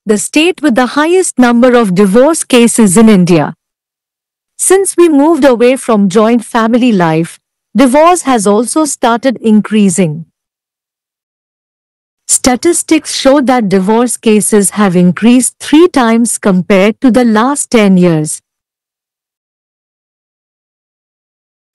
the state with the highest number of divorce cases in India. Since we moved away from joint family life, divorce has also started increasing. Statistics show that divorce cases have increased 3 times compared to the last 10 years.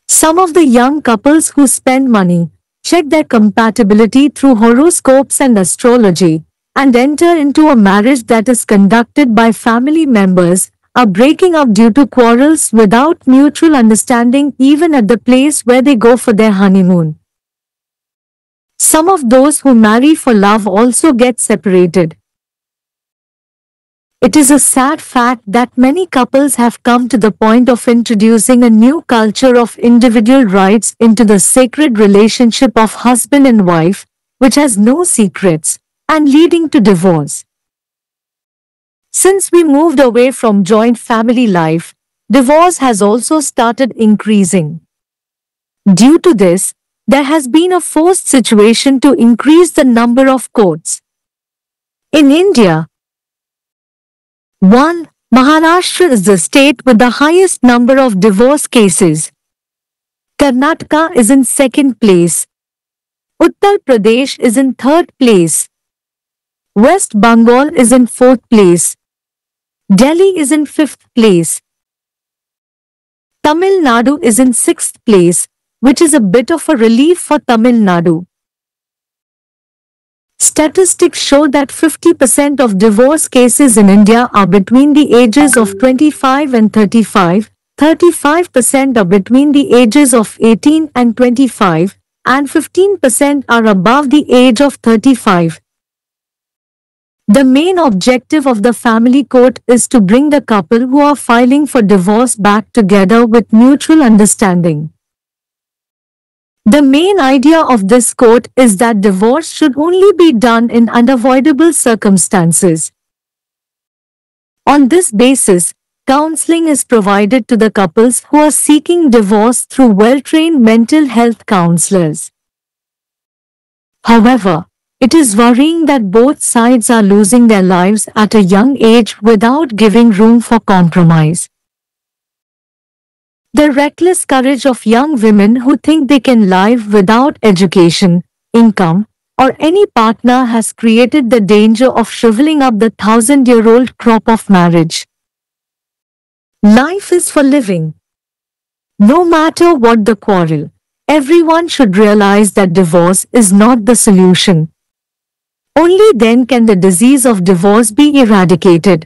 Some of the young couples who spend money, check their compatibility through horoscopes and astrology, and enter into a marriage that is conducted by family members, are breaking up due to quarrels without mutual understanding even at the place where they go for their honeymoon. Some of those who marry for love also get separated. It is a sad fact that many couples have come to the point of introducing a new culture of individual rights into the sacred relationship of husband and wife, which has no secrets, and leading to divorce. Since we moved away from joint family life, divorce has also started increasing. Due to this, there has been a forced situation to increase the number of courts. In India, 1. Maharashtra is the state with the highest number of divorce cases. Karnataka is in second place. Uttar Pradesh is in third place. West Bengal is in fourth place. Delhi is in fifth place. Tamil Nadu is in sixth place, which is a bit of a relief for Tamil Nadu. Statistics show that 50% of divorce cases in India are between the ages of 25 and 35, 35% are between the ages of 18 and 25, and 15% are above the age of 35. The main objective of the family court is to bring the couple who are filing for divorce back together with mutual understanding. The main idea of this court is that divorce should only be done in unavoidable circumstances. On this basis, counseling is provided to the couples who are seeking divorce through well-trained mental health counselors. However, it is worrying that both sides are losing their lives at a young age without giving room for compromise. The reckless courage of young women who think they can live without education, income, or any partner has created the danger of shriveling up the 1,000-year-old crop of marriage. Life is for living. No matter what the quarrel, everyone should realize that divorce is not the solution. Only then can the disease of divorce be eradicated.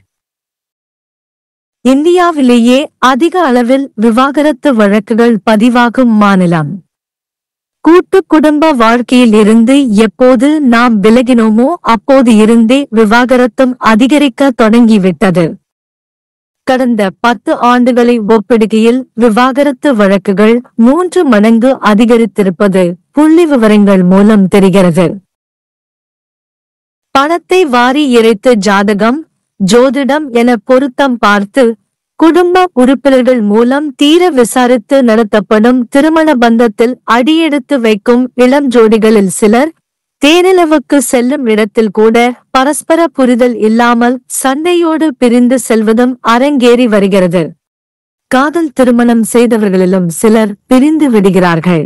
இந்தியாவிலேயே அதிக அளவில் விவாகரத்து வழக்குகள் பதிவாகும் மாநிலம். கூட்டு குடும்ப வாழ்க்கையில் இருந்து எப்போது நாம் விலகினோமோ அப்போது இருந்தே விவாகரத்தும் அதிகரிக்க தொடங்கிவிட்டது. கடந்த 10 ஆண்டுகளை ஒப்பிடுகையில் விவாகரத்து வழக்குகள் 3 மடங்கு அதிகரித்திருப்பது புள்ளிவிவரங்கள் மூலம் தெரிகிறது. பணத்தை வாரி இறைத்து ஜாதகம், ஜோதிடம் என பொருத்தம் பார்த்து, குடும்ப உறுப்பினர்கள் மூலம் தீர விசாரித்து நடத்தப்படும் திருமண பந்தத்தில் அடியெடுத்து வைக்கும் இளம் ஜோடிகளில் சிலர், தேனிலவுக்கு செல்லும் இடத்தில் கூட பரஸ்பர புரிதல் இல்லாமல் சண்டையோடு பிரிந்து செல்வதும் அரங்கேறி வருகிறது. காதல் திருமணம் செய்தவர்களிலும் சிலர் பிரிந்து விடுகிறார்கள்.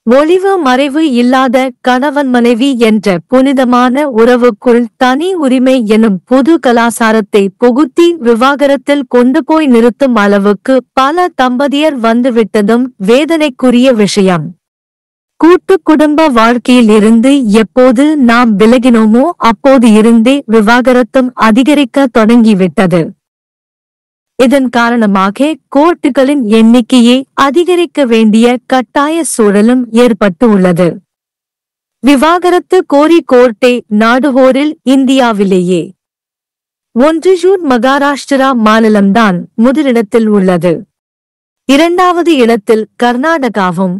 ஒளிவு மறைவு இல்லாத கணவன் மனைவி என்ற புனிதமான உறவுக்குள் தனி உரிமை எனும் புது கலாசாரத்தை புகுத்தி விவாகரத்தில் கொண்டு போய் நிறுத்தும் அளவுக்கு பல தம்பதியர் வந்துவிட்டதும் வேதனைக்குரிய விஷயம். கூட்டு குடும்ப வாழ்க்கையில் இருந்து எப்போது நாம் விலகினோமோ அப்போது இருந்தே விவாகரத்தும் அதிகரிக்க தொடங்கிவிட்டது. இதன் காரணமாக கோர்ட்டுகளின் எண்ணிக்கையை அதிகரிக்க வேண்டிய கட்டாய சூழலும் ஏற்பட்டு உள்ளது. விவாகரத்து கோரி கோர்ட்டை நாடுவோரில் இந்தியாவிலேயே ஒன்றியூர் மகாராஷ்டிரா மாநிலம்தான் முதலிடத்தில் உள்ளது. 2வது இடத்தில் கர்நாடகாவும்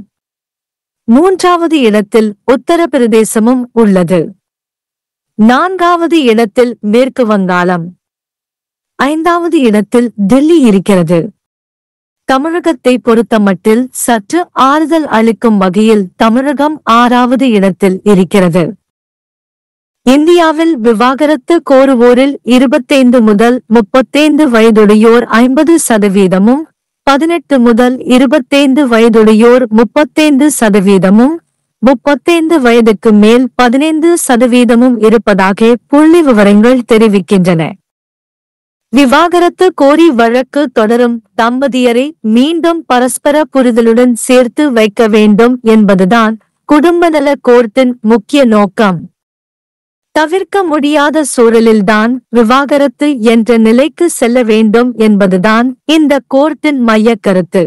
3வது இடத்தில் உத்தரப்பிரதேசமும் உள்ளது. 4வது இடத்தில் மேற்கு வங்காளம், 5வது இடத்தில் டெல்லி இருக்கிறது. தமிழகத்தை பொறுத்தமட்டில் சற்று ஆறுதல் அளிக்கும் வகையில் தமிழகம் 6வது இடத்தில் இருக்கிறது. இந்தியாவில் விவாகரத்து கோருவோரில் 25 முதல் 35 வயதுடையோர் 50%, 18 முதல் 25 வயதுடையோர் 35%, 35 வயதுக்கு மேல் 15% இருப்பதாக புள்ளி விவரங்கள் தெரிவிக்கின்றன. விவாகரத்து கோரி வழக்கு தொடரும் தம்பதியரை மீண்டும் பரஸ்பர புரிதலுடன் சேர்த்து வைக்க வேண்டும் என்பதுதான் குடும்பநல கோர்ட்டின் முக்கிய நோக்கம். தவிர்க்க முடியாத சூழலில்தான் விவாகரத்து என்ற நிலைக்கு செல்ல வேண்டும் என்பதுதான் இந்த கோர்ட்டின் மையக் கருத்து.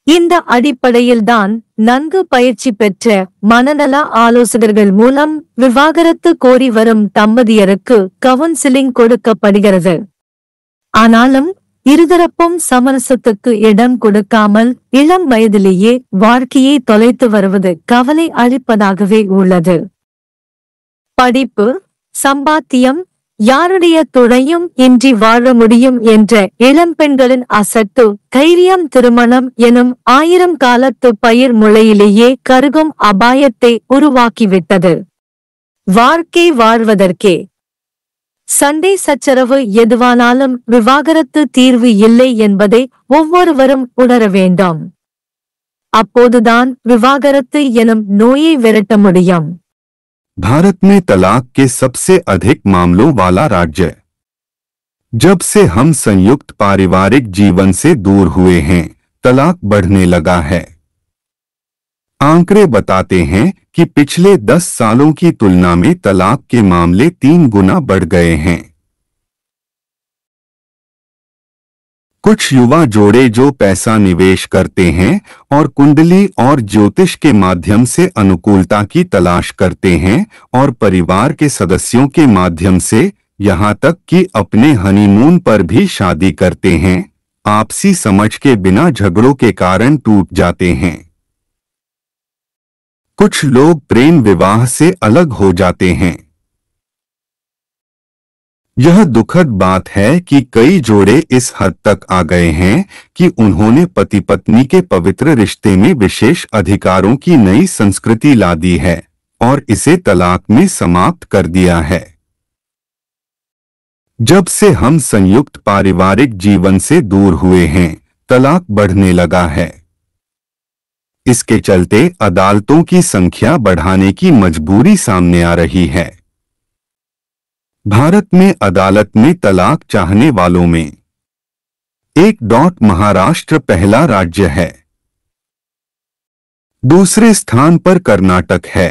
இந்த அடிப்படையில்தான் நன்கு பயிற்சி பெற்ற மனநல ஆலோசகர்கள் மூலம் விவாகரத்து கோரி வரும் தம்பதியருக்கு கவுன்சிலிங் கொடுக்கப்படுகிறது. ஆனாலும் இருதரப்பும் சமரசத்துக்கு இடம் கொடுக்காமல் இளம் வயதிலேயே வாழ்க்கையை தொலைத்து வருவது கவலை அளிப்பதாகவே உள்ளது. படிப்பு, சம்பாத்தியம், யாருடைய துணையும் இன்றி வாழ முடியும் என்ற இளம்பெண்களின் அசட்டு தைரியம் திருமணம் எனும் 1000 காலத்து பயிர் முளையிலேயே கருகும் அபாயத்தை உருவாக்கிவிட்டது. வாழ்க்கை வாழ்வதற்கே. சண்டை சச்சரவு எதுவானாலும் விவாகரத்து தீர்வு இல்லை என்பதை ஒவ்வொருவரும் உணர வேண்டும். அப்போதுதான் விவாகரத்து எனும் நோயை விரட்ட முடியும். भारत में तलाक के सबसे अधिक मामलों वाला राज्य। जब से हम संयुक्त पारिवारिक जीवन से दूर हुए हैं, तलाक बढ़ने लगा है। आंकड़े बताते हैं कि पिछले 10 सालों की तुलना में तलाक के मामले 3 गुना बढ़ गए हैं। कुछ युवा जोड़े जो पैसा निवेश करते हैं और कुंडली और ज्योतिष के माध्यम से अनुकूलता की तलाश करते हैं और परिवार के सदस्यों के माध्यम से यहाँ तक कि अपने हनीमून पर भी शादी करते हैं, आपसी समझ के बिना झगड़ों के कारण टूट जाते हैं। कुछ लोग प्रेम विवाह से अलग हो जाते हैं। यह दुखद बात है कि कई जोड़े इस हद तक आ गए हैं कि उन्होंने पति पत्नी के पवित्र रिश्ते में विशेष अधिकारों की नई संस्कृति ला दी है और इसे तलाक में समाप्त कर दिया है। जब से हम संयुक्त पारिवारिक जीवन से दूर हुए हैं, तलाक बढ़ने लगा है। इसके चलते अदालतों की संख्या बढ़ाने की मजबूरी सामने आ रही है। भारत में अदालत में तलाक चाहने वालों में महाराष्ट्र पहला राज्य है। दूसरे स्थान पर कर्नाटक है।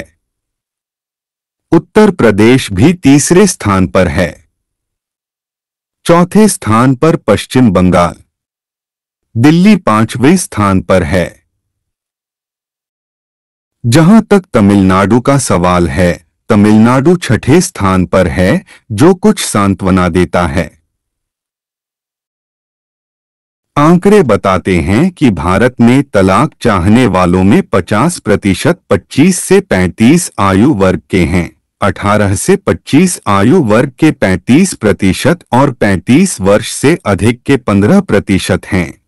उत्तर प्रदेश भी तीसरे स्थान पर है। चौथे स्थान पर पश्चिम बंगाल। दिल्ली 5वें स्थान पर है। जहां तक तमिलनाडु का सवाल है, तमिलनाडु 6ठे स्थान पर है, जो कुछ सांत्वना देता है। आंकड़े बताते हैं कि भारत में तलाक चाहने वालों में 50% 25 से 35 आयु वर्ग के हैं, 18 से 25 आयु वर्ग के 35% और 35 वर्ष से अधिक के 15% हैं।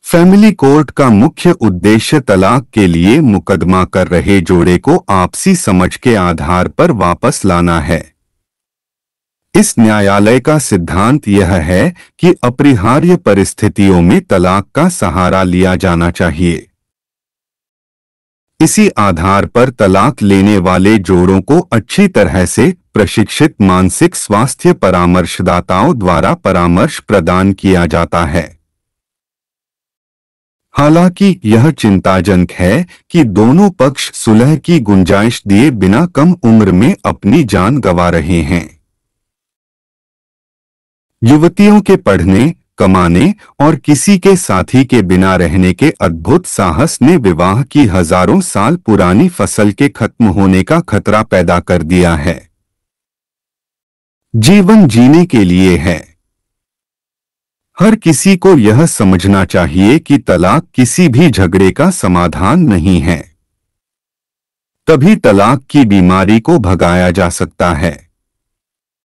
फैमिली कोर्ट का मुख्य उद्देश्य तलाक के लिए मुकदमा कर रहे जोड़े को आपसी समझ के आधार पर वापस लाना है। इस न्यायालय का सिद्धांत यह है कि अपरिहार्य परिस्थितियों में तलाक का सहारा लिया जाना चाहिए। इसी आधार पर तलाक लेने वाले जोड़ों को अच्छी तरह से प्रशिक्षित मानसिक स्वास्थ्य परामर्शदाताओं द्वारा परामर्श प्रदान किया जाता है। हालांकि यह चिंताजनक है कि दोनों पक्ष सुलह की गुंजाइश दिए बिना कम उम्र में अपनी जान गंवा रहे हैं। युवतियों के पढ़ने, कमाने और किसी के साथी के बिना रहने के अद्भुत साहस ने विवाह की हजारों साल पुरानी फसल के खत्म होने का खतरा पैदा कर दिया है। जीवन जीने के लिए है। हर किसी को यह समझना चाहिए कि तलाक किसी भी झगड़े का समाधान नहीं है। तभी तलाक की बीमारी को भगाया जा सकता है।